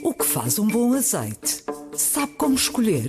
O que faz um bom azeite? Sabe como escolher?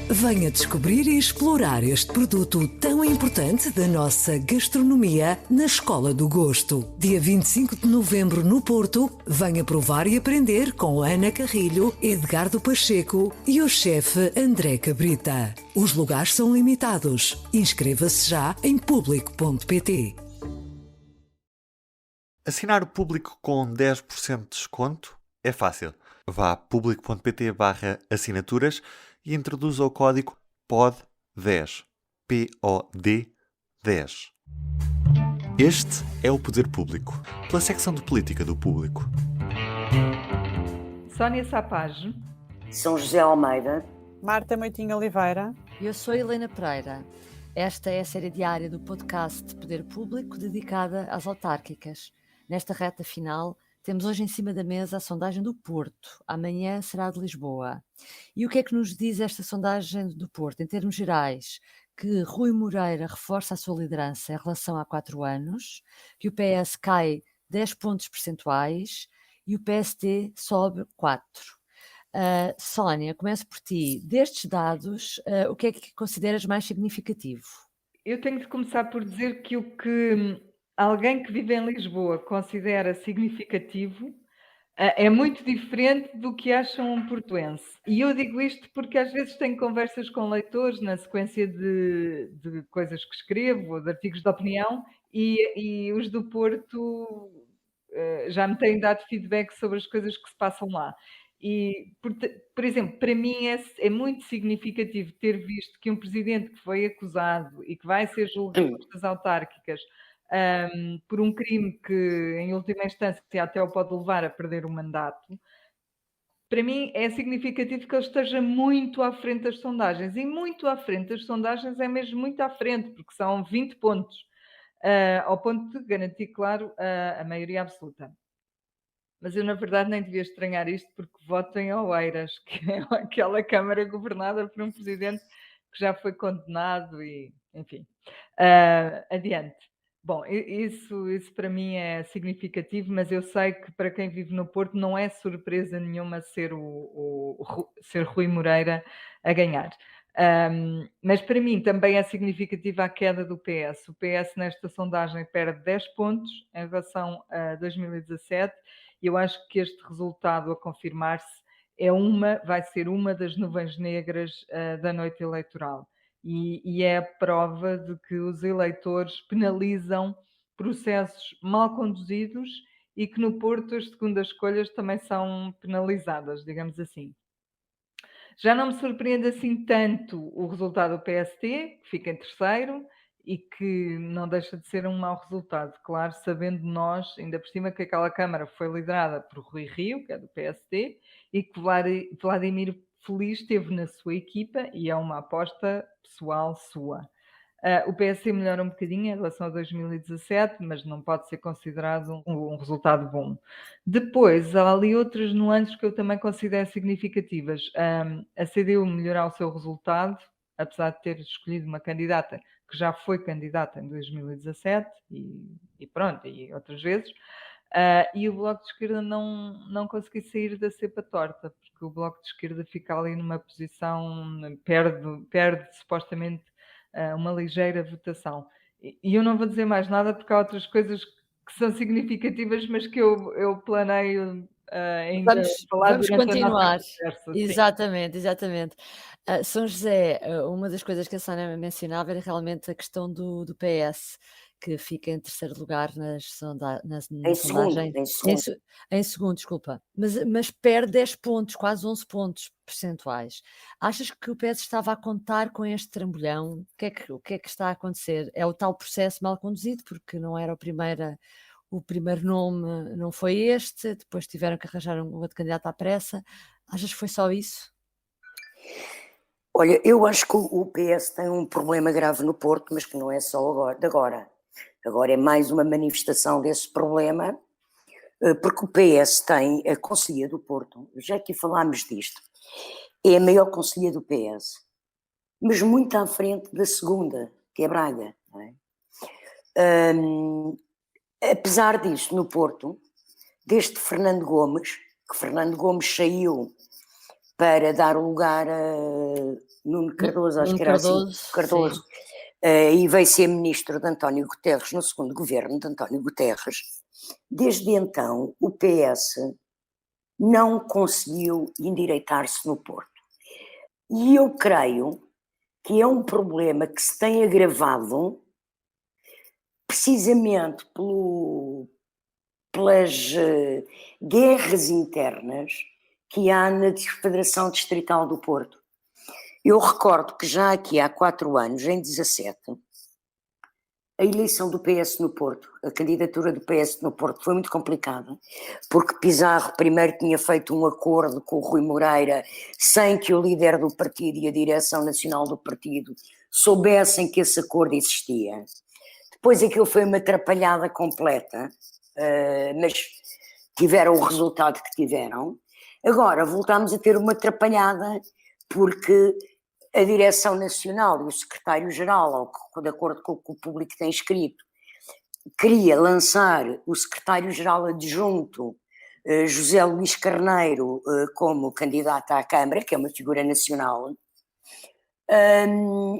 Venha descobrir e explorar este produto tão importante da nossa gastronomia na Escola do Gosto. Dia 25 de novembro no Porto, venha provar e aprender com Ana Carrilho, Edgardo Pacheco e o chefe André Cabrita. Os lugares são limitados. Inscreva-se já em público.pt. Assinar o Público com 10% de desconto é fácil. Vá a público.pt/assinaturas e introduza o código POD10. POD 10. Este é o Poder Público, pela secção de política do Público. Sónia Sapage, São José Almeida, Marta Moitinho Oliveira. Eu sou Helena Pereira. Esta é a série diária do podcast Poder Público dedicada às autárquicas. Nesta reta final, temos hoje em cima da mesa a sondagem do Porto. Amanhã será de Lisboa. E o que é que nos diz esta sondagem do Porto? Em termos gerais, que Rui Moreira reforça a sua liderança em relação a 4 anos, que o PS cai 10 pontos percentuais e o PSD sobe 4. Sónia, começo por ti. Destes dados, o que é que consideras mais significativo? eu tenho de começar por dizer que o que alguém que vive em Lisboa considera significativo é muito diferente do que acham um portuense. E eu digo isto porque às vezes tenho conversas com leitores na sequência de coisas que escrevo, ou de artigos de opinião, e os do Porto já me têm dado feedback sobre as coisas que se passam lá. E, por exemplo, para mim é muito significativo ter visto que um presidente que foi acusado e que vai ser julgado nestas autárquicas por um crime que, em última instância, até o pode levar a perder o mandato, para mim é significativo que ele esteja muito à frente das sondagens. E muito à frente das sondagens é mesmo muito à frente, porque são 20 pontos, ao ponto de garantir, claro, a maioria absoluta. Mas eu, na verdade, nem devia estranhar isto, porque voto em Oeiras, que é aquela Câmara governada por um presidente que já foi condenado e, enfim. Adiante. Bom, isso para mim é significativo, mas eu sei que para quem vive no Porto não é surpresa nenhuma ser ser Rui Moreira a ganhar. Mas para mim também é significativa a queda do PS. O PS nesta sondagem perde 10 pontos em relação a 2017 e eu acho que este resultado a confirmar-se vai ser uma das nuvens negras da noite eleitoral. E é a prova de que os eleitores penalizam processos mal conduzidos e que no Porto as segundas escolhas também são penalizadas, digamos assim. Já não me surpreende assim tanto o resultado do PST, que fica em terceiro e que não deixa de ser um mau resultado, claro, sabendo nós, ainda por cima, que aquela Câmara foi liderada por Rui Rio, que é do PST, e que Vladimir Feliz esteve na sua equipa e é uma aposta pessoal sua. O PSD melhora um bocadinho em relação a 2017, mas não pode ser considerado um resultado bom. Depois, há ali outras nuances que eu também considero significativas. A CDU melhorar o seu resultado, apesar de ter escolhido uma candidata que já foi candidata em 2017 e pronto, e outras vezes. E o Bloco de Esquerda não conseguir sair da cepa torta, porque o Bloco de Esquerda fica ali numa posição, perde supostamente uma ligeira votação. E eu não vou dizer mais nada porque há outras coisas que são significativas, mas que eu planeio ainda falar vamos durante continuar. a nossa conversa. Exatamente. São José, uma das coisas que a Sónia mencionava era realmente a questão do PS, que fica em terceiro lugar na sondagem. Em segundo, desculpa. Mas perde 10 pontos, quase 11 pontos percentuais. Achas que o PS estava a contar com este trambolhão? O que é que está a acontecer? É o tal processo mal conduzido, porque não era o primeiro nome não foi este, depois tiveram que arranjar um outro candidato à pressa. Achas que foi só isso? Olha, eu acho que o PS tem um problema grave no Porto, mas que não é só agora. Agora é mais uma manifestação desse problema, porque o PS tem a Conselhia do Porto, já que falámos disto, é a maior Conselhia do PS, mas muito à frente da segunda, que é Braga. Não é? Apesar disto, no Porto, deste Fernando Gomes, que Fernando Gomes saiu para dar o lugar a Nuno Cardoso, acho Nuno que era Cardoso, assim, Cardoso, e veio ser ministro de António Guterres no segundo governo de António Guterres. Desde então, o PS não conseguiu endireitar-se no Porto. E eu creio que é um problema que se tem agravado precisamente pelas guerras internas que há na Federação Distrital do Porto. Eu recordo que já aqui há 4 anos, em 17, a eleição do PS no Porto, a candidatura do PS no Porto foi muito complicada, porque Pizarro primeiro tinha feito um acordo com o Rui Moreira sem que o líder do partido e a direção nacional do partido soubessem que esse acordo existia. Depois aquilo foi uma atrapalhada completa, mas tiveram o resultado que tiveram. Agora voltámos a ter uma atrapalhada porque a direção nacional e o secretário-geral, de acordo com o que o público tem escrito, queria lançar o secretário-geral adjunto, José Luís Carneiro, como candidato à Câmara, que é uma figura nacional,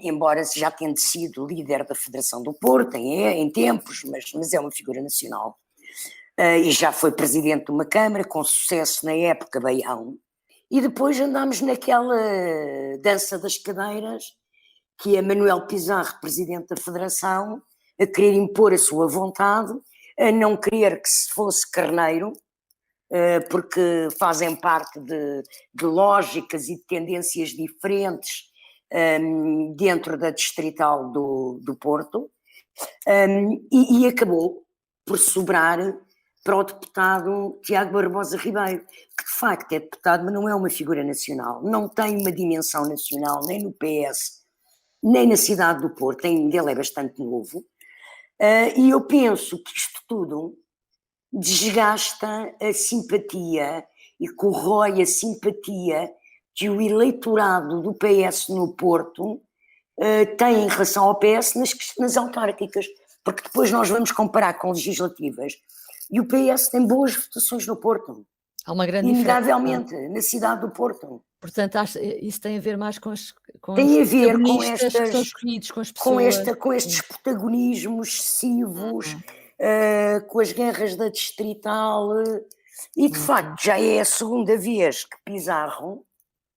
embora já tenha sido líder da Federação do Porto em tempos, mas é uma figura nacional. E já foi presidente de uma Câmara, com sucesso na época, Baião. E depois andámos naquela dança das cadeiras, que é Manuel Pizarro, presidente da Federação, a querer impor a sua vontade, a não querer que se fosse Carneiro, porque fazem parte de lógicas e de tendências diferentes dentro da distrital do Porto, e acabou por sobrar para o deputado Tiago Barbosa Ribeiro, que de facto é deputado, mas não é uma figura nacional, não tem uma dimensão nacional, nem no PS, nem na cidade do Porto, ainda ele é bastante novo, e eu penso que isto tudo desgasta a simpatia e corrói a simpatia que o eleitorado do PS no Porto tem em relação ao PS nas autárquicas, porque depois nós vamos comparar com legislativas e o PS tem boas votações no Porto. Há uma grande inegavelmente, diferença. Na cidade do Porto. Portanto, isso tem a ver mais com os tem a ver com que são escolhidos, com as pessoas. Com estes protagonismos excessivos, com as guerras da distrital, e de facto já é a segunda vez que Pizarro,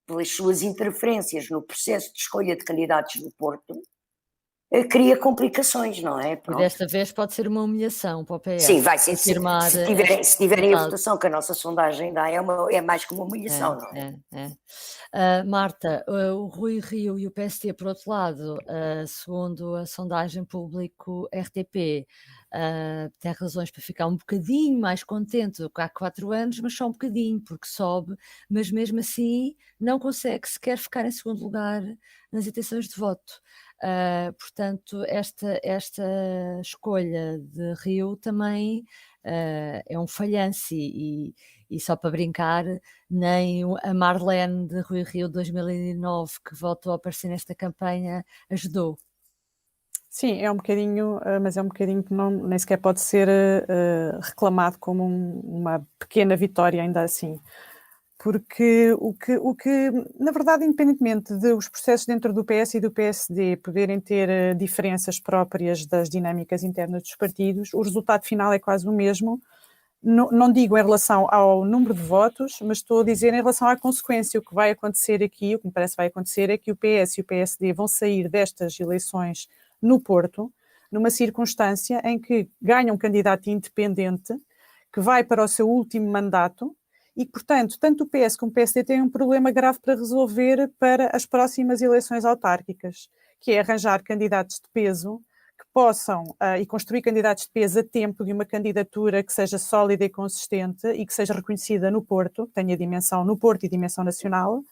pelas suas interferências no processo de escolha de candidatos do Porto, cria complicações, não é? Pronto. E desta vez pode ser uma humilhação para o PS. Sim, vai ser. Se tiverem a votação que a nossa sondagem dá, é mais que uma humilhação, não é? Marta, o Rui Rio e o PSD, por outro lado, segundo a sondagem público RTP, tem razões para ficar um bocadinho mais contente do que há 4 anos, mas só um bocadinho, porque sobe, mas mesmo assim não consegue sequer ficar em segundo lugar nas intenções de voto. Portanto, esta escolha de Rio também é um falhanço e só para brincar, nem a Marlene de Rui Rio de 2009, que voltou a aparecer nesta campanha, ajudou. Sim, é um bocadinho, mas é um bocadinho que nem sequer pode ser reclamado como uma pequena vitória ainda assim. Porque o que, na verdade, independentemente dos processos dentro do PS e do PSD poderem ter diferenças próprias das dinâmicas internas dos partidos, o resultado final é quase o mesmo. Não digo em relação ao número de votos, mas estou a dizer em relação à consequência. O que vai acontecer aqui, o que me parece vai acontecer, é que o PS e o PSD vão sair destas eleições no Porto, numa circunstância em que ganha um candidato independente, que vai para o seu último mandato, e, portanto, tanto o PS como o PSD têm um problema grave para resolver para as próximas eleições autárquicas, que é arranjar candidatos de peso que possam, e construir candidatos de peso a tempo de uma candidatura que seja sólida e consistente e que seja reconhecida no Porto, tenha dimensão no Porto e dimensão nacional,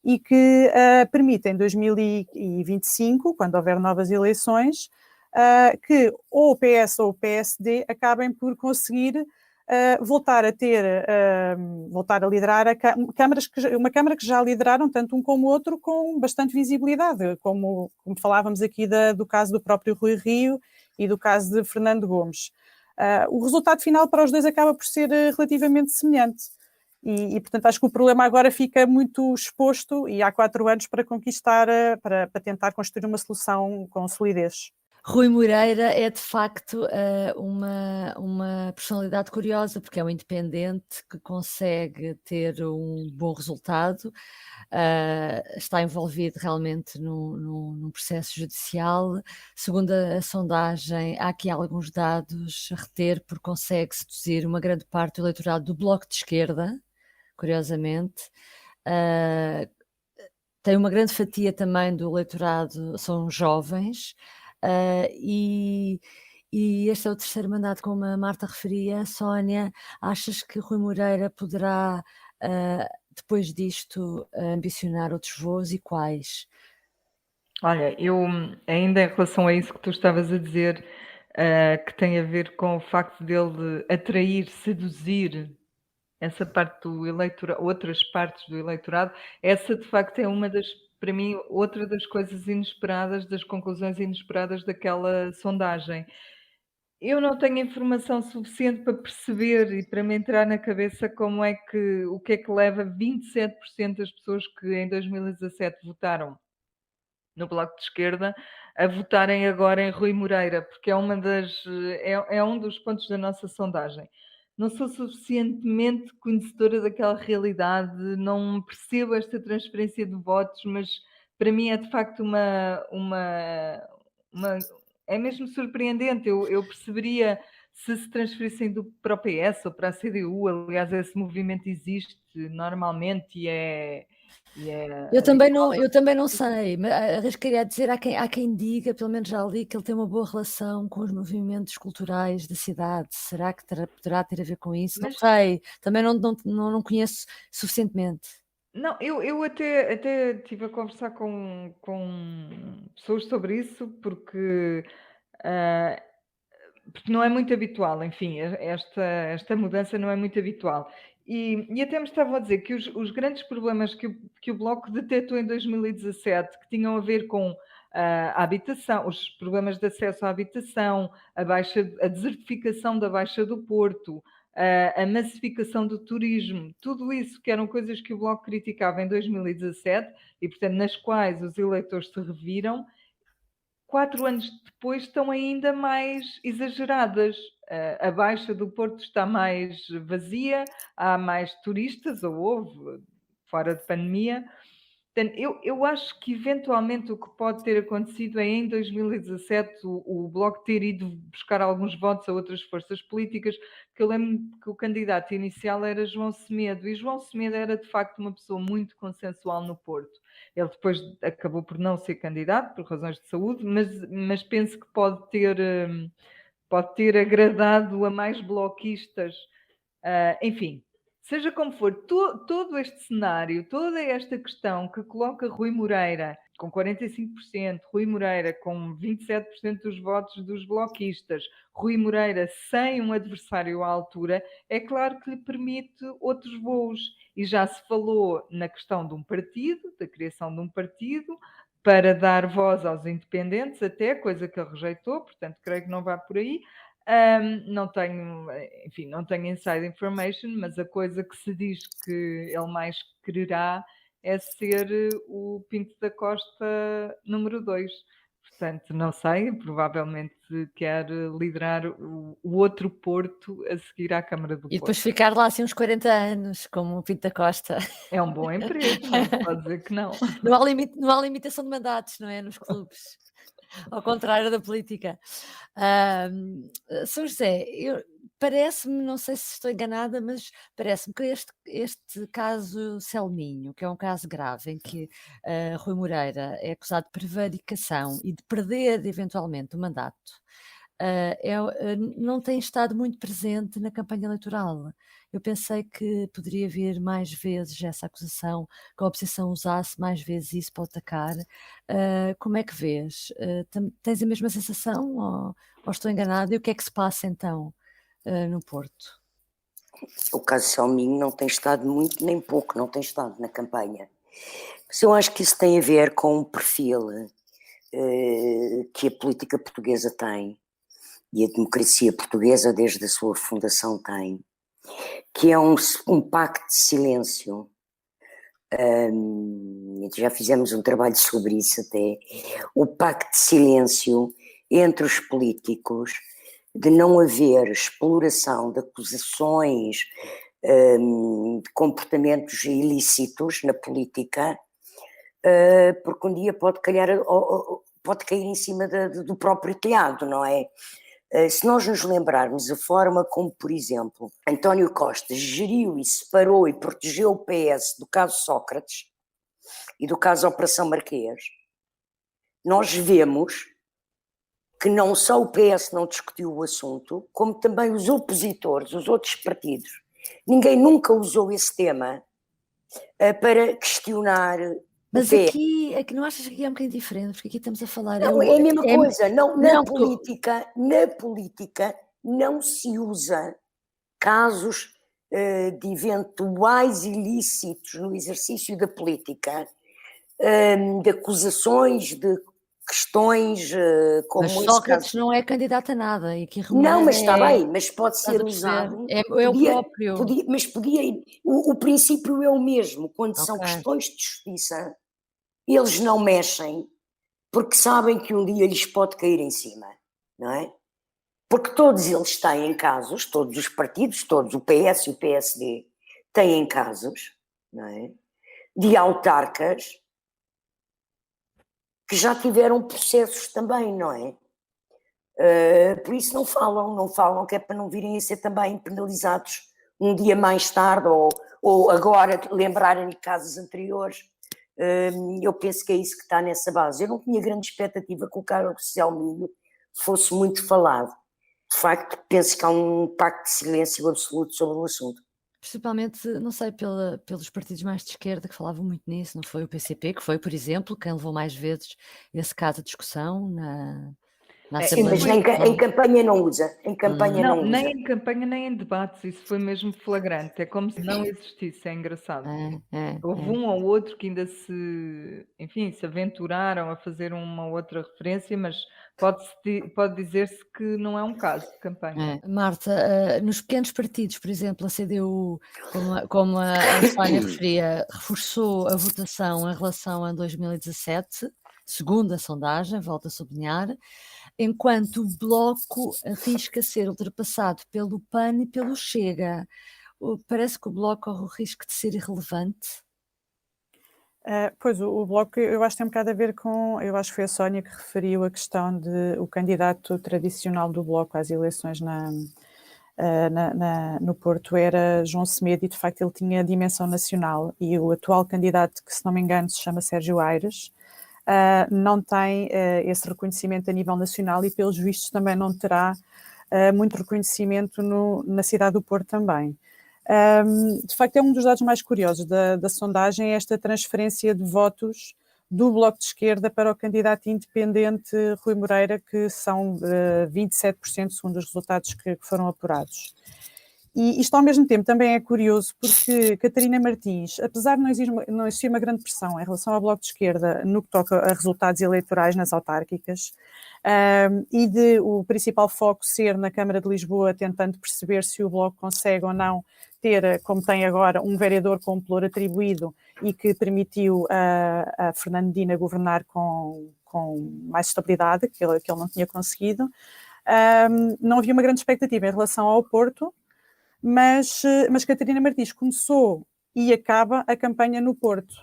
e que permita em 2025, quando houver novas eleições, que ou o PS ou o PSD acabem por conseguir voltar a liderar uma Câmara que já lideraram tanto um como o outro com bastante visibilidade, como falávamos aqui do caso do próprio Rui Rio e do caso de Fernando Gomes. O resultado final para os dois acaba por ser relativamente semelhante. E, portanto, acho que o problema agora fica muito exposto e há 4 anos para conquistar, para tentar construir uma solução com solidez. Rui Moreira é de facto uma personalidade curiosa, porque é um independente que consegue ter um bom resultado, está envolvido realmente num processo judicial. Segundo a sondagem, há aqui alguns dados a reter, porque consegue seduzir uma grande parte do eleitorado do Bloco de Esquerda, curiosamente. Tem uma grande fatia também do eleitorado, são jovens. E este é o terceiro mandato, como a Marta referia. Sónia, achas que Rui Moreira poderá, depois disto, ambicionar outros voos e quais? Olha, eu ainda em relação a isso que tu estavas a dizer, que tem a ver com o facto dele atrair, seduzir essa parte do eleitorado, outras partes do eleitorado, essa de facto é uma das, para mim, outra das coisas inesperadas, das conclusões inesperadas daquela sondagem. Eu não tenho informação suficiente para perceber e para me entrar na cabeça como é que, o que é que leva 27% das pessoas que em 2017 votaram no Bloco de Esquerda a votarem agora em Rui Moreira, porque é um dos pontos da nossa sondagem. Não sou suficientemente conhecedora daquela realidade, não percebo esta transferência de votos, mas para mim é de facto é mesmo surpreendente. Eu perceberia se transferissem para o PS ou para a CDU. Aliás, esse movimento existe normalmente Eu também não sei, mas arriscaria a dizer, há quem diga, pelo menos já li, que ele tem uma boa relação com os movimentos culturais da cidade. Será que poderá ter a ver com isso? Não sei, também não conheço suficientemente. Não, eu até estive a conversar com pessoas sobre isso, porque não é muito habitual, enfim, esta mudança não é muito habitual. E até me estavam a dizer que os grandes problemas que o Bloco detectou em 2017, que tinham a ver com a habitação, os problemas de acesso à habitação, a desertificação da Baixa do Porto, a massificação do turismo, tudo isso que eram coisas que o Bloco criticava em 2017 e, portanto, nas quais os eleitores se reviram, 4 anos depois estão ainda mais exageradas. A Baixa do Porto está mais vazia, há mais turistas, ou houve, fora de pandemia. Portanto, eu acho que eventualmente o que pode ter acontecido é em 2017 o Bloco ter ido buscar alguns votos a outras forças políticas, porque eu lembro que o candidato inicial era João Semedo, e João Semedo era de facto uma pessoa muito consensual no Porto. Ele depois acabou por não ser candidato por razões de saúde, mas penso que pode ter agradado a mais bloquistas. Enfim, seja como for, todo este cenário, toda esta questão que coloca Rui Moreira com 45%, Rui Moreira com 27% dos votos dos bloquistas, Rui Moreira sem um adversário à altura, é claro que lhe permite outros voos. E já se falou na questão de um partido, da criação de um partido, para dar voz aos independentes, até, coisa que ele rejeitou, portanto, creio que não vai por aí. Não tenho inside information, mas a coisa que se diz que ele mais quererá é ser o Pinto da Costa número 2. Portanto, não sei, provavelmente quer liderar o outro Porto a seguir à Câmara do Porto. E depois ficar lá assim uns 40 anos, como o Pinto da Costa. É um bom emprego, não se pode dizer que não. Não há limitação de mandatos, não é? Nos clubes. Ao contrário da política. São José, parece-me, não sei se estou enganada, mas parece-me que este caso Selminho, que é um caso grave, em que Rui Moreira é acusado de prevaricação e de perder eventualmente o mandato, não tem estado muito presente na campanha eleitoral. Eu pensei que poderia haver mais vezes essa acusação, que a oposição usasse mais vezes isso para atacar. Como é que vês? Tens a mesma sensação ou estou enganada? E o que é que se passa então no Porto? O caso Selminho não tem estado muito nem pouco, não tem estado na campanha. Mas eu acho que isso tem a ver com o perfil que a política portuguesa tem e a democracia portuguesa desde a sua fundação tem, que é um pacto de silêncio. Já fizemos um trabalho sobre isso até. O pacto de silêncio entre os políticos, de não haver exploração de acusações, de comportamentos ilícitos na política, porque um dia pode cair em cima do próprio telhado, não é? Se nós nos lembrarmos a forma como, por exemplo, António Costa geriu e separou e protegeu o PS do caso Sócrates e do caso Operação Marquês, nós vemos que não só o PS não discutiu o assunto, como também os opositores, os outros partidos. Ninguém nunca usou esse tema para questionar. Mas aqui não achas que aqui é um bocadinho diferente? Porque aqui estamos a falar... Não, é a mesma coisa. Na política não se usa casos de eventuais ilícitos no exercício da política, de acusações, de questões como mas Sócrates não é candidato a nada. E aqui não, mas está bem, mas pode ser usado. É o próprio. O princípio é o mesmo. Quando são questões de justiça, eles não mexem porque sabem que um dia lhes pode cair em cima, não é? Porque todos eles têm casos, todos os partidos, todos, o PS e o PSD, têm casos, não é? De autarcas que já tiveram processos também, não é? Por isso não falam, que é para não virem a ser também penalizados um dia mais tarde ou agora lembrarem de casos anteriores. Eu penso que é isso que está nessa base. Eu não tinha grande expectativa que o Carlos Social Milho fosse muito falado. De facto, penso que há um pacto de silêncio absoluto sobre o assunto. Principalmente, não sei, pelos partidos mais de esquerda que falavam muito nisso, não foi o PCP, que foi, por exemplo, quem levou mais vezes esse caso de discussão na Assembleia. Mas em campanha não usa. Em campanha não usa. Nem em campanha, nem em debates. Isso foi mesmo flagrante. É como se não existisse. É engraçado. Houve um ou outro que ainda se aventuraram a fazer uma outra referência, mas pode dizer-se que não é um caso de campanha. Marta, nos pequenos partidos, por exemplo, a CDU, como a Sónia referia, reforçou a votação em relação a 2017, segundo a sondagem, volto a sublinhar, enquanto o Bloco arrisca ser ultrapassado pelo PAN e pelo Chega. Parece que o Bloco corre o risco de ser irrelevante. Pois, o Bloco, eu acho que tem um bocado a ver com... Eu acho que foi a Sónia que referiu a questão de o candidato tradicional do Bloco às eleições no Porto era João Semedo e, de facto, ele tinha dimensão nacional. E o atual candidato, que se não me engano se chama Sérgio Aires, não tem esse reconhecimento a nível nacional e, pelos vistos, também não terá muito reconhecimento na cidade do Porto também. De facto, é um dos dados mais curiosos da sondagem, esta transferência de votos do Bloco de Esquerda para o candidato independente Rui Moreira, que são 27% segundo os resultados que foram apurados. E isto ao mesmo tempo também é curioso porque Catarina Martins, apesar de não existir uma grande pressão em relação ao Bloco de Esquerda no que toca a resultados eleitorais nas autárquicas, e de o principal foco ser na Câmara de Lisboa, tentando perceber se o Bloco consegue ou não ter, como tem agora, um vereador com pluro atribuído e que permitiu a Fernando Medina governar com mais estabilidade, que ele não tinha conseguido. Não havia uma grande expectativa em relação ao Porto, mas Catarina Martins começou e acaba a campanha no Porto,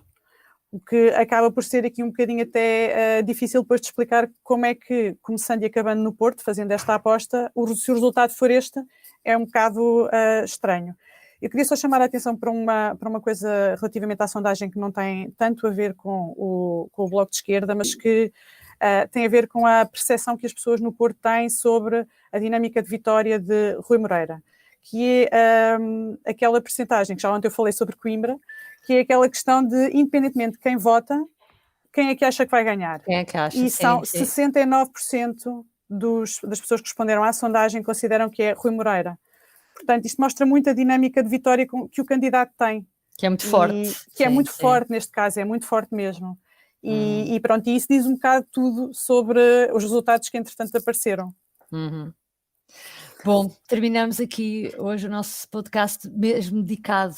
o que acaba por ser aqui um bocadinho até difícil depois de explicar como é que, começando e acabando no Porto, fazendo esta aposta, se o resultado for este, é um bocado estranho. Eu queria só chamar a atenção para uma coisa relativamente à sondagem que não tem tanto a ver com o Bloco de Esquerda, mas que tem a ver com a percepção que as pessoas no Porto têm sobre a dinâmica de vitória de Rui Moreira, que é aquela percentagem que já ontem eu falei sobre Coimbra, que é aquela questão de, independentemente de quem vota, quem é que acha que vai ganhar. Quem é que acha? E são 69% das pessoas que responderam à sondagem consideram que é Rui Moreira. Portanto, isto mostra muito a dinâmica de vitória que o candidato tem. Que é muito forte. Que é muito forte neste caso, é muito forte mesmo. E pronto, e isso diz um bocado tudo sobre os resultados que entretanto apareceram. Bom, terminamos aqui hoje o nosso podcast mesmo dedicado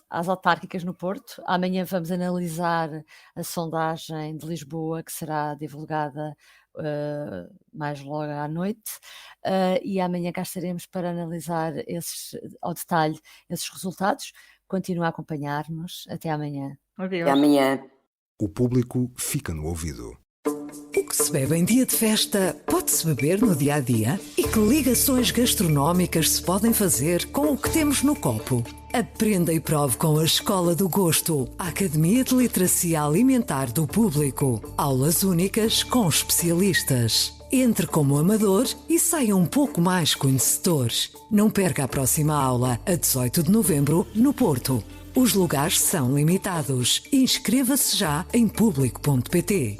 às autárquicas no Porto. Amanhã vamos analisar a sondagem de Lisboa, que será divulgada mais logo à noite, e amanhã cá estaremos para analisar ao detalhe esses resultados. Continua a acompanhar-nos. Até amanhã. Adeus. Até amanhã. O público fica no ouvido. O que se bebe em dia de festa pode-se beber no dia a dia? E que ligações gastronómicas se podem fazer com o que temos no copo? Aprenda e prove com a Escola do Gosto, a Academia de Literacia Alimentar do Público. Aulas únicas com especialistas. Entre como amador e saia um pouco mais conhecedor. Não perca a próxima aula, a 18 de novembro, no Porto. Os lugares são limitados. Inscreva-se já em público.pt.